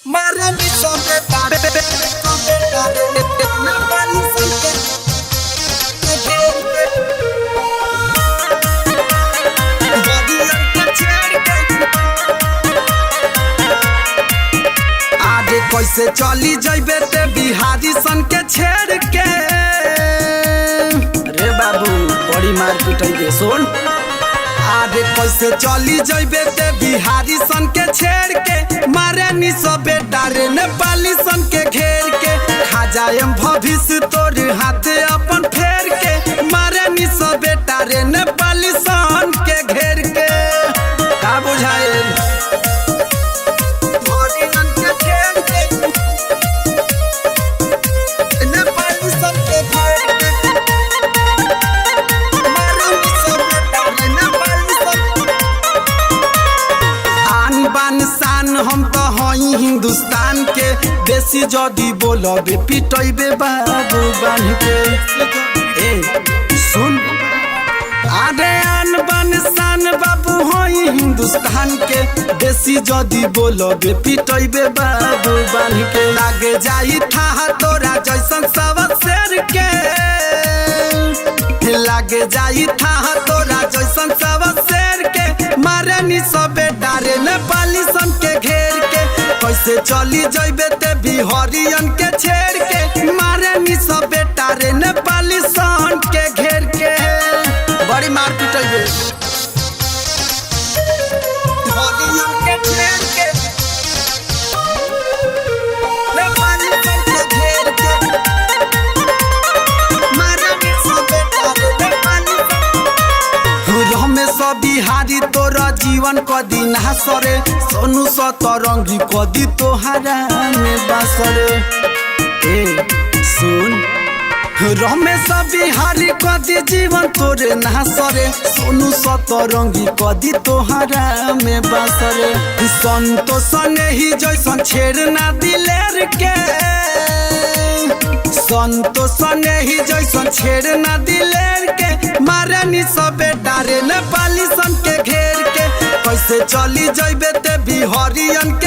मारे भी सोते तारे ना पानी संके आगे कैसे चली जइबे ते बिहारी सन के छेड़ के। रे बाबू बड़ी मार पिटाई सुन। आगे कैसे चली जइबे ते बिहारी सन के छेड़ के। मारे नी सब बेटा रे नेपाली सन के घेर के। खा जाएम भविष्य तोर हाथ अपन फेर के। मारे नी सब बेटा रे नेपाली सन के घेर के। का बुझाए हम तो हई हिंदुस्तान के। देसी जदी बोलबे पिटैबे बाबू बांध के। ए सुन अरे आन बान शान बाबू हई हिंदुस्तान के। देसी जदी बोलबे पिटैबे बाबू बांध के। लागे जाई था तोरा जैसन सब शेर के। लागे जाई था तोरा जैसन सब शेर के। मारे नी सब बेटा रे नेपाली सन के घेर के। कैसे चली जइबे ते बिहारियन के छेड़ के। मारे नी सब बेटा रे नेपाली सन के घेर के। बड़ी मार पिटाइबे बिहारियन के छेड़ के। नेपाली सन के घेर के। मारे नी सब बेटा रे नेपाली सन बिहारी तोरा जीवन कदी ना सरे। सोनू सतरंगी कदी तोहरा में बासरे। ए सुन रमेश बिहारी कदी जीवन तोरे ना सरे। सोनू सतरंगी कदी तोहरा में बासरे। संतोष ने ही जैसन छेड़ ना दिलेर के। संतोष ने ही जैसन छेड़ ना दिलेर के। मारे नी सब बेटा रे नेपाली सन के घेर के। कैसे चली जइबे ते बिहारियन के